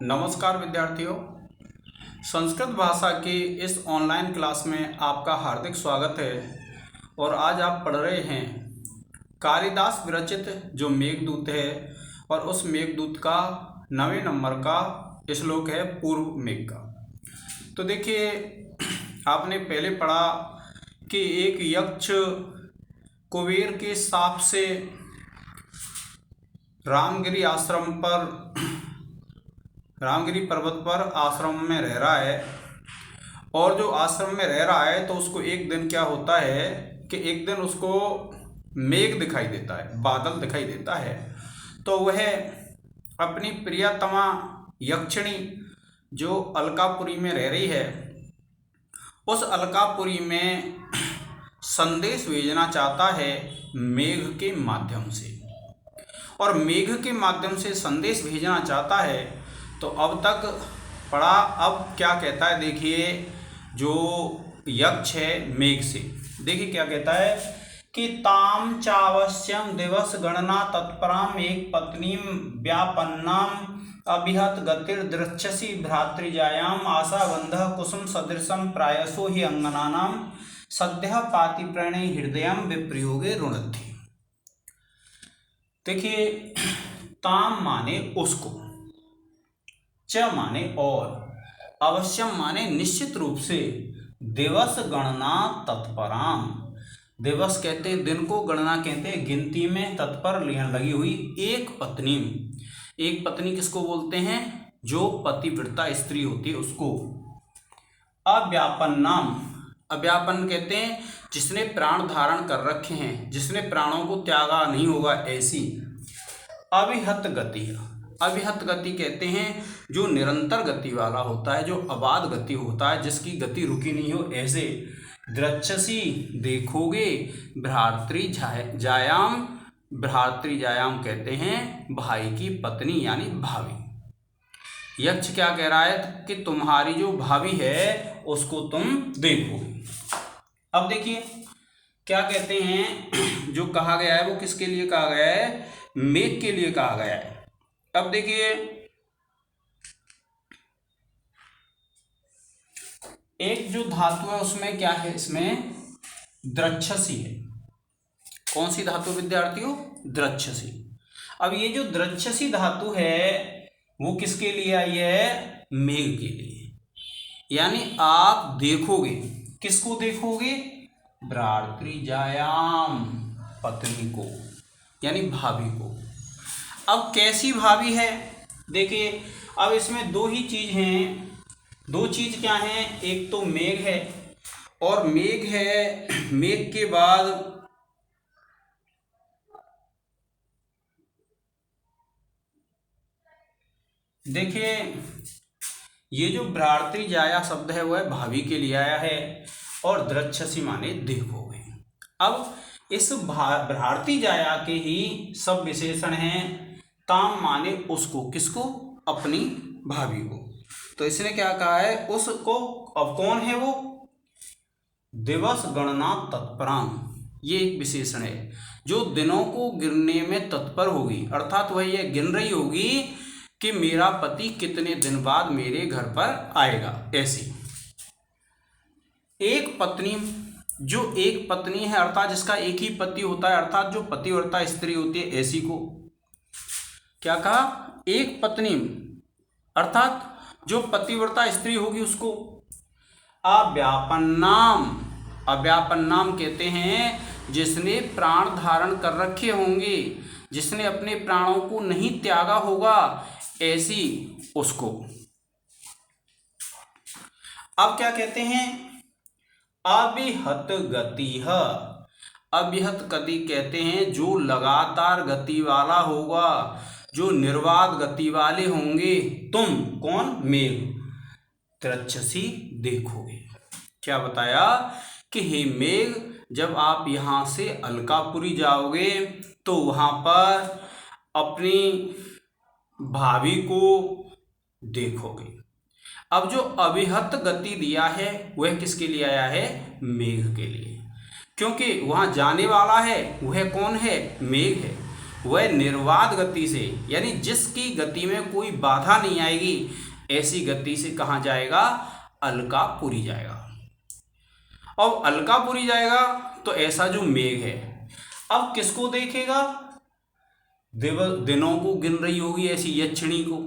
नमस्कार विद्यार्थियों, संस्कृत भाषा की इस ऑनलाइन क्लास में आपका हार्दिक स्वागत है। और आज आप पढ़ रहे हैं कालिदास विरचित जो मेघदूत है और उस मेघदूत का 9वें नंबर का श्लोक है पूर्व मेघ का। तो देखिए, आपने पहले पढ़ा कि एक यक्ष कुबेर के शाप से रामगिरी पर्वत पर आश्रम में रह रहा है। और जो आश्रम में रह रहा है तो उसको एक दिन क्या होता है कि एक दिन उसको मेघ दिखाई देता है, बादल दिखाई देता है। तो वह अपनी प्रियतमा यक्षिणी जो अलकापुरी में रह रही है, उस अलकापुरी में संदेश भेजना चाहता है मेघ के माध्यम से। और मेघ के माध्यम से संदेश भेजना चाहता है। तो अब तक पढ़ा, अब क्या कहता है देखिए, जो यक्ष है मेघ से, देखिए क्या कहता है कि ताम चावश्यम दिवस गणना तत्पराम एक पत्नीम व्यापन्नाम अभिहत गतिर्दृक्षसि भ्रातृजायाम आशाबंधः कुसुम सदृशम प्रायसो हि अंगनानाम सद्यः पाति प्रणय हृदयम विप्रयोगे रुणद्धि। देखिए, ताम माने उसको, च माने और, अवश्यम माने निश्चित रूप से, दिवस गणना तत्पराम, दिवस कहते हैं दिन को, गणना कहते हैं गिनती में, तत्पर लगी हुई एक पत्नी। एक पत्नी किसको बोलते हैं? जो पतिव्रता स्त्री होती है उसको। अव्यापन्नाम, अव्यापन कहते हैं जिसने प्राण धारण कर रखे हैं, जिसने प्राणों को त्यागा नहीं होगा, ऐसी। अविहत गति, अविहत गति कहते हैं जो निरंतर गति वाला होता है, जो अबाध गति होता है, जिसकी गति रुकी नहीं हो, ऐसे। द्रक्षसी देखोगे, भ्रातृजायाम, भ्रातृजायाम कहते हैं भाई की पत्नी यानी भाभी। यक्ष क्या कह रहा है कि तुम्हारी जो भाभी है उसको तुम देखोगे। अब देखिए क्या कहते हैं, जो कहा गया है वो किसके लिए कहा गया है? मेघ के लिए कहा गया है। अब देखिए, एक जो धातु है उसमें क्या है? इसमें द्रक्षसी है। कौन सी धातु विद्यार्थियों? द्रक्षसी। अब ये जो द्रक्षसी धातु है वो किसके लिए आई है? मेघ के लिए। यानी आप देखोगे, किसको देखोगे? भ्रातृजायाम, पत्नी को यानी भाभी को। अब कैसी भाभी है? देखिए, अब इसमें दो ही चीज हैं। दो चीज क्या हैं? एक तो मेघ है, और मेघ है, मेघ के बाद देखिए ये जो भ्रातृजाया शब्द है वह भाभी के लिए आया है, और द्रक्षसी माने देखोगे। अब इस भ्रातृजाया के ही सब विशेषण हैं। ताम माने उसको, किसको? अपनी भाभी को। तो इसने क्या कहा है? उसको। अब कौन है वो? दिवस गणना तत्पराम, ये एक विशेषण है जो दिनों को गिनने में तत्पर होगी। अर्थात वह यह गिन रही होगी कि मेरा पति कितने दिन बाद मेरे घर पर आएगा, ऐसी। एक पत्नी, जो एक पत्नी है अर्थात जिसका एक ही पति होता है, अर्थात जो पतिव्रता स्त्री होती है, ऐसी को क्या कहा? एक पत्नी, अर्थात जो पतिव्रता स्त्री होगी उसको। अव्यापन्नाम, अव्यापन्नाम कहते हैं जिसने प्राण धारण कर रखे होंगे, जिसने अपने प्राणों को नहीं त्यागा होगा, ऐसी उसको। अब क्या कहते हैं? अविहत गति है। अविहत गति कहते हैं जो लगातार गति वाला होगा, जो निर्बाध गति वाले होंगे। तुम कौन? मेघ। द्रक्षसी देखोगे। क्या बताया कि हे मेघ, जब आप यहाँ से अलकापुरी जाओगे तो वहाँ पर अपनी भाभी को देखोगे। अब जो अविहत गति दिया है वह किसके लिए आया है? मेघ के लिए, क्योंकि वहाँ जाने वाला है वह कौन है? मेघ है। वह निर्बाध गति से, यानी जिसकी गति में कोई बाधा नहीं आएगी, ऐसी गति से कहाँ जाएगा? अलकापुरी जाएगा। अब अलकापुरी जाएगा तो ऐसा जो मेघ है, अब किसको देखेगा? दिनों को गिन रही होगी ऐसी यक्षिणी को।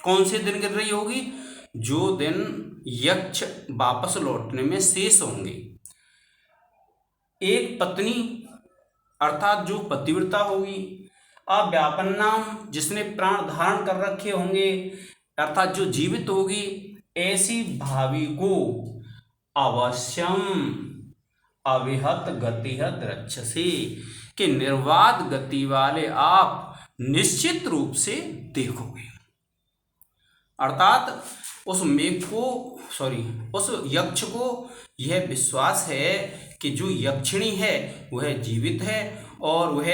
कौन से दिन गिन रही होगी? जो दिन यक्ष वापस लौटने में शेष होंगे। एक पत्नी अर्थात जो पतिव्रता होगी, अव्यापन नाम जिसने प्राण धारण कर रखे होंगे अर्थात जो जीवित होगी, ऐसी भावी को अवश्यम अविहत गतिहत रक्षसी, कि निर्बाध गति वाले आप निश्चित रूप से देखोगे। अर्थात उस मेघ को उस यक्ष को यह विश्वास है कि जो यक्षिणी है वह जीवित है और वह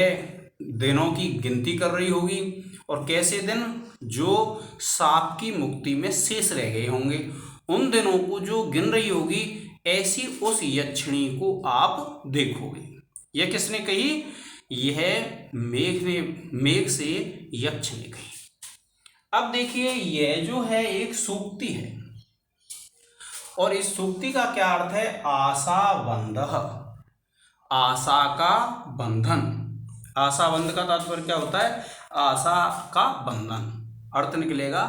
दिनों की गिनती कर रही होगी। और कैसे दिन? जो साप की मुक्ति में शेष रह गए होंगे, उन दिनों को जो गिन रही होगी, ऐसी उस यक्षिणी को आप देखोगे। यह किसने कही? यह मेघ से यक्ष ने कही। अब देखिए, यह जो है एक सूक्ति है और इस सूक्ति का क्या अर्थ है? आशाबंधः, आशा का बंधन। आशाबंध का तात्पर्य क्या होता है? आशा का बंधन। अर्थ निकलेगा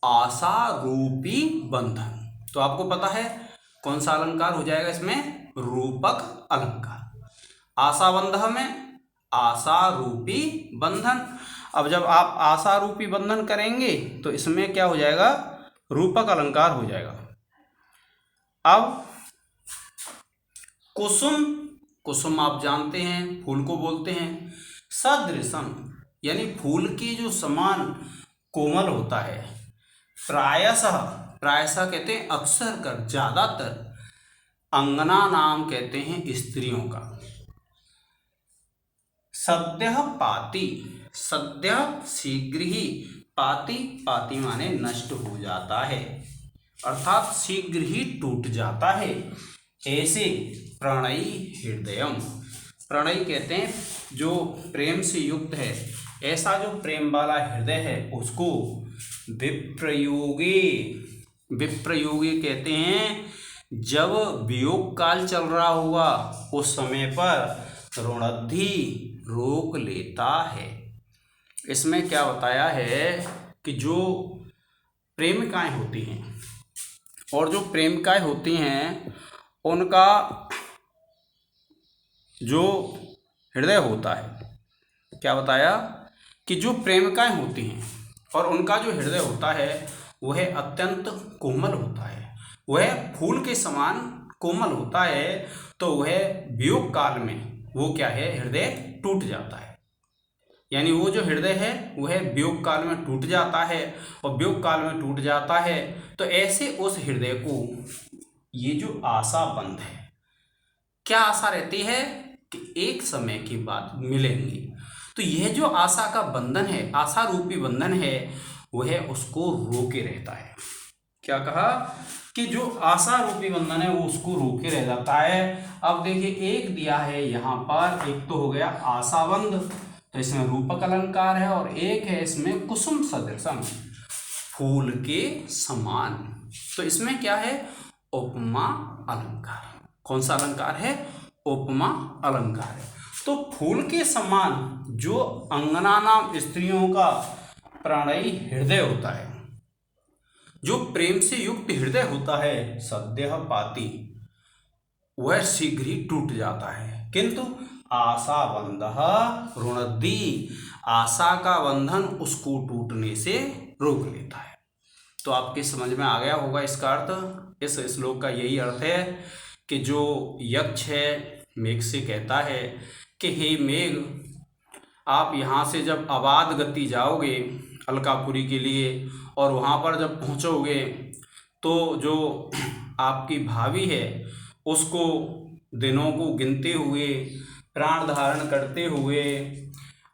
आशा रूपी बंधन। तो आपको पता है कौन सा अलंकार हो जाएगा इसमें? रूपक अलंकार। आशाबंध में आशा रूपी बंधन। अब जब आप आशा रूपी बंधन करेंगे तो इसमें क्या हो जाएगा? रूपक अलंकार हो जाएगा। अब कुसुम, कुसुम आप जानते हैं फूल को बोलते हैं। सदृशम यानी फूल के जो समान कोमल होता है। प्रायशः, प्रायशः कहते हैं अक्सर कर, ज्यादातर। अंगना नाम कहते हैं स्त्रियों का। सद्यः पाति, सद्य शीघ्र ही, पाति, पाति माने नष्ट हो जाता है अर्थात शीघ्र ही टूट जाता है। ऐसे प्रणयी हृदयम, प्रणयी कहते हैं जो प्रेम से युक्त है, ऐसा जो प्रेम वाला हृदय है उसको विप्रयोगे, विप्रयोगे कहते हैं जब वियोग काल चल रहा हुआ उस समय पर ऋणद्धि रोक लेता है। इसमें क्या बताया है कि जो प्रेमिकाएं होती हैं और जो प्रेमिकाएं होती हैं उनका जो हृदय होता है, क्या बताया कि जो प्रेमिकाएं होती हैं और उनका जो हृदय होता है वह अत्यंत कोमल होता है, वह फूल के समान कोमल होता है। तो वह वियोग काल में वो क्या है? हृदय टूट जाता है। यानी वो जो हृदय है वह वियोग काल में टूट जाता है और वियोग काल में टूट जाता है तो ऐसे उस हृदय को ये जो आशा बंध है, क्या आशा रहती है कि एक समय के बाद मिलेंगे। तो यह जो आशा का बंधन है, आशा रूपी बंधन है, वह उसको रोके रहता है। क्या कहा कि जो आशा रूपी बंधन है वो उसको रोके रह जाता है। अब देखिए एक दिया है यहाँ पर, एक तो हो गया आशाबंध, तो इसमें रूपक अलंकार है, और एक है इसमें कुसुम सदृशम, फूल के समान। तो इसमें क्या है? उपमा अलंकार। कौन सा अलंकार है? उपमा अलंकार है। तो फूल के समान जो अंगना नाम स्त्रियों का प्रणयी हृदय होता है, जो प्रेम से युक्त हृदय होता है, सद्यः पाति, वह शीघ्र ही टूट जाता है। किंतु आशा बंधः ऋणद्धि, आशा का बंधन उसको टूटने से रोक लेता है। तो आपके समझ में आ गया होगा इसका अर्थ। इस श्लोक का यही अर्थ है कि जो यक्ष है मेघ से कहता है कि हे मेघ, आप यहाँ से जब अबाध गति जाओगे अलकापुरी के लिए और वहाँ पर जब पहुँचोगे तो जो आपकी भाभी है उसको दिनों को गिनते हुए, प्राण धारण करते हुए,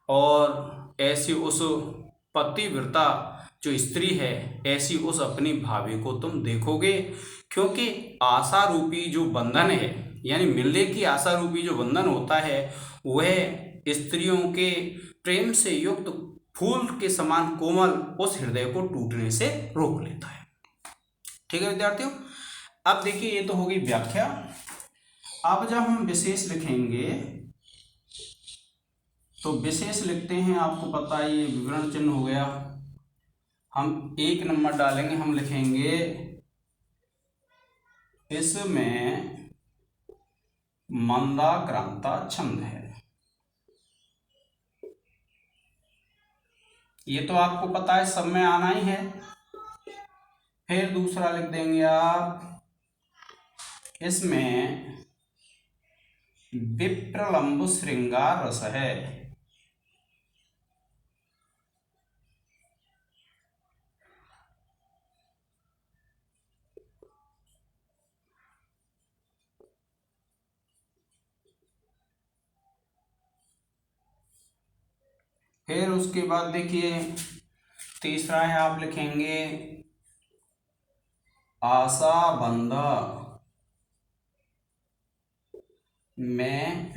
और ऐसी उस पतिव्रता जो स्त्री है ऐसी उस अपनी भाभी को तुम देखोगे। क्योंकि आशा रूपी जो बंधन है, यानी मिलने की आशा रूपी जो बंधन होता है, वह स्त्रियों के प्रेम से युक्त फूल के समान कोमल उस हृदय को टूटने से रोक लेता है। ठीक है विद्यार्थियों, अब देखिए ये तो होगी व्याख्या। अब जब हम विशेष लिखेंगे तो विशेष लिखते हैं, आपको पता है ये विवरण चिन्ह हो गया। हम 1 नंबर डालेंगे, हम लिखेंगे इसमें मंदाक्रांता छंद है। ये तो आपको पता है, सब में आना ही है। फिर दूसरा लिख देंगे आप, इसमें विप्रलंब श्रृंगार रस है। फिर उसके बाद देखिए तीसरा है, आप लिखेंगे आशा बंध में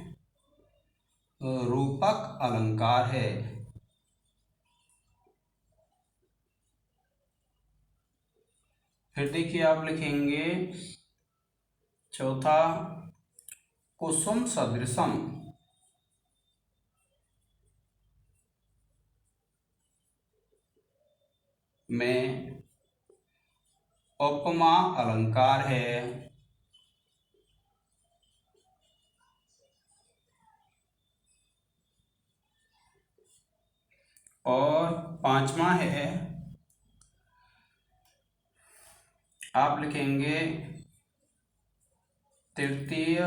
रूपक अलंकार है। फिर देखिए आप लिखेंगे चौथा, कुसुम सदृशम में उपमा अलंकार है। और पांचवा है, आप लिखेंगे तृतीय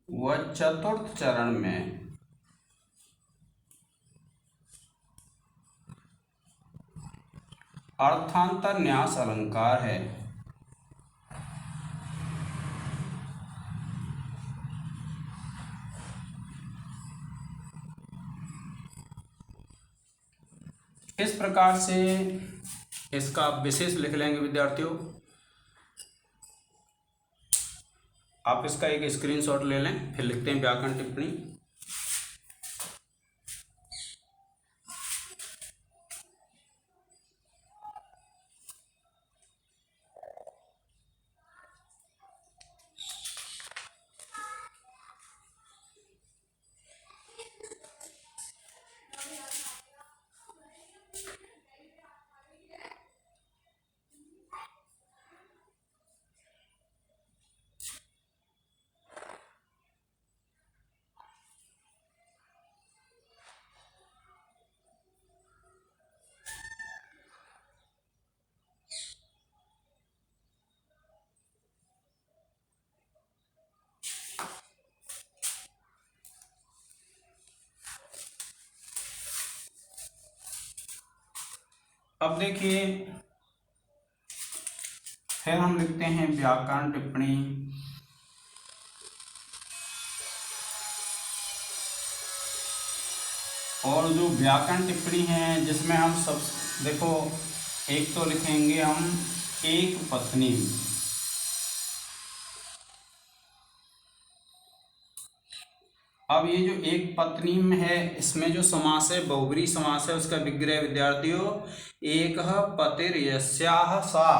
व चतुर्थ चरण में अर्थांतर न्यास अलंकार है। इस प्रकार से इसका आप विशेष लिख लेंगे विद्यार्थियों। आप इसका एक स्क्रीनशॉट ले लें, फिर लिखते हैं व्याकरण टिप्पणी। अब देखिए फिर हम लिखते हैं व्याकरण टिप्पणी। और जो व्याकरण टिप्पणी है जिसमें हम सब देखो, एक तो लिखेंगे हम एक पत्नी। अब ये जो एक पत्नी में है, इसमें जो समास है बहुब्रीहि समास है, उसका विग्रह विद्यार्थियों एक पतिर्यस्याः सा।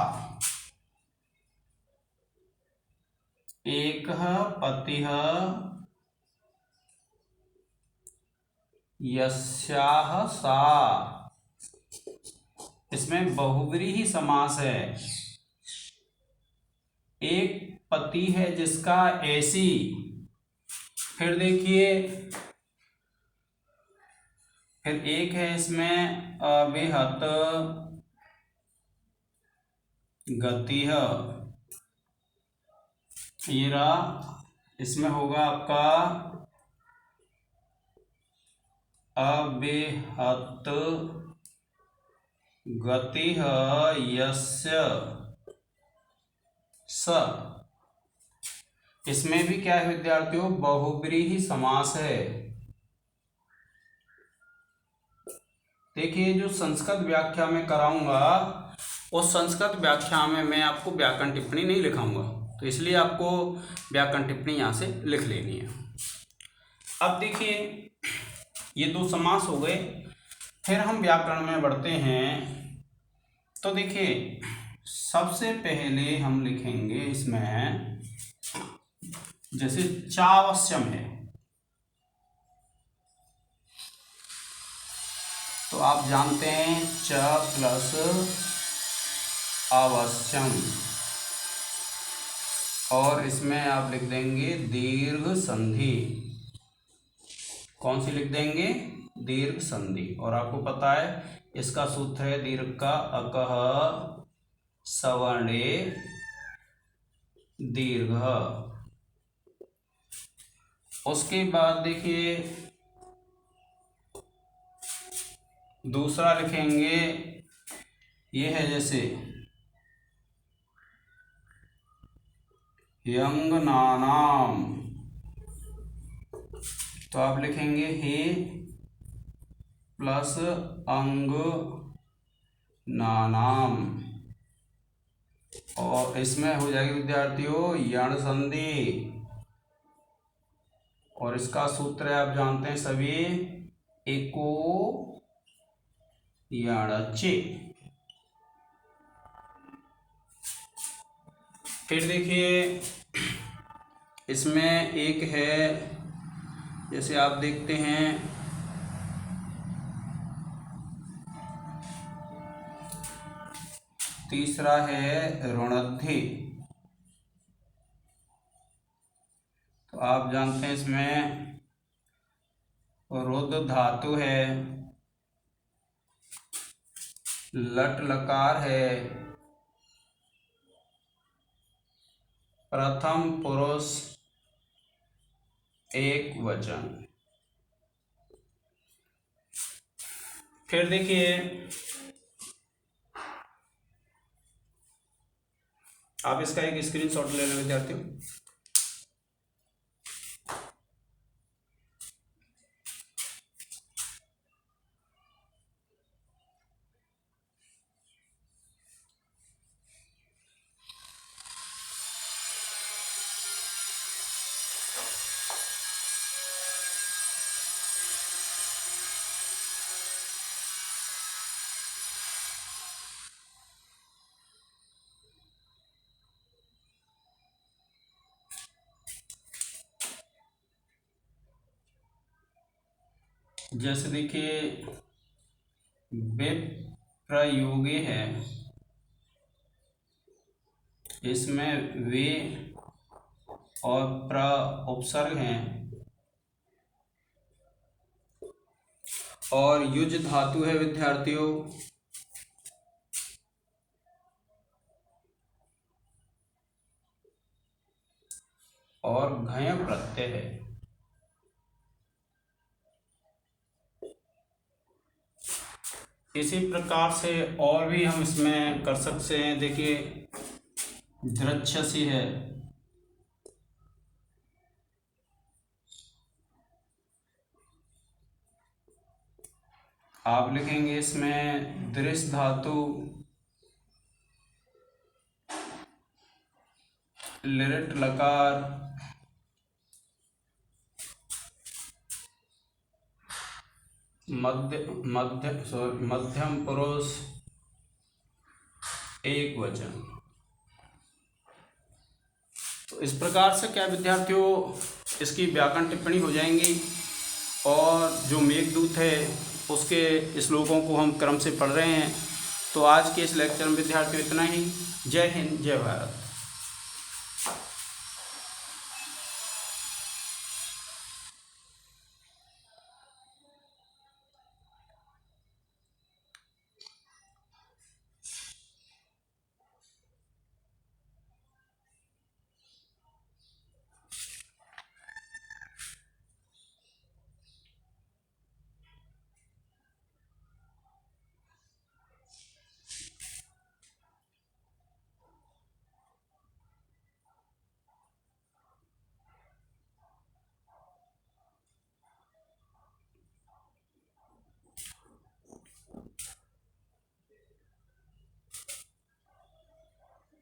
एक पतिः यस्याः सा, इसमें बहुब्रीहि समास है। एक पति है जिसका ऐसी। फिर देखिए फिर एक है इसमें अविहत गतिः, ये रहा, इसमें होगा आपका अविहत गतिः यस्य स। इसमें भी क्या है विद्यार्थियों, बहुब्रीहि समास है। देखिए जो संस्कृत व्याख्या में कराऊंगा, उस संस्कृत व्याख्या में मैं आपको व्याकरण टिप्पणी नहीं लिखाऊंगा, तो इसलिए आपको व्याकरण टिप्पणी यहाँ से लिख लेनी है। अब देखिए ये दो समास हो गए। फिर हम व्याकरण में बढ़ते हैं। तो देखिए, सबसे पहले हम लिखेंगे इसमें, जैसे चावश्यम है, तो आप जानते हैं च प्लस अवश्यम, और इसमें आप लिख देंगे दीर्घ संधि। कौन सी लिख देंगे? दीर्घ संधि। और आपको पता है इसका सूत्र है दीर्घ का अकह सवर्णे दीर्घ। उसके बाद देखिए दूसरा लिखेंगे, ये है जैसे यंगनानाम, तो आप लिखेंगे हे प्लस अंग नानाम, और इसमें हो जाएगी विद्यार्थियों यण संधि, और इसका सूत्र आप जानते हैं सभी एको यणचे। फिर देखिए इसमें एक है, जैसे आप देखते हैं तीसरा है ऋणद्धि, तो आप जानते हैं इसमें रुद्र धातु है, लट लकार है, प्रथम पुरुष एक वचन। फिर देखिए आप इसका एक स्क्रीनशॉट ले लें विद्यार्थियों। जैसे देखिए विप्रयोगे है, इसमें वे और प्र उपसर्ग हैं, और युज धातु है विद्यार्थियों, और घय प्रत्यय है। इसी प्रकार से और भी हम इसमें कर सकते हैं। देखिए दृक्षसी है, आप लिखेंगे इसमें दृश्य धातु, लिट लकार, मध्यम पुरुष एक वचन। तो इस प्रकार से क्या विद्यार्थियों इसकी व्याकरण टिप्पणी हो जाएंगी, और जो मेघदूत है उसके श्लोकों को हम क्रम से पढ़ रहे हैं। तो आज के इस लेक्चर में विद्यार्थियों इतना ही। जय हिंद, जय भारत।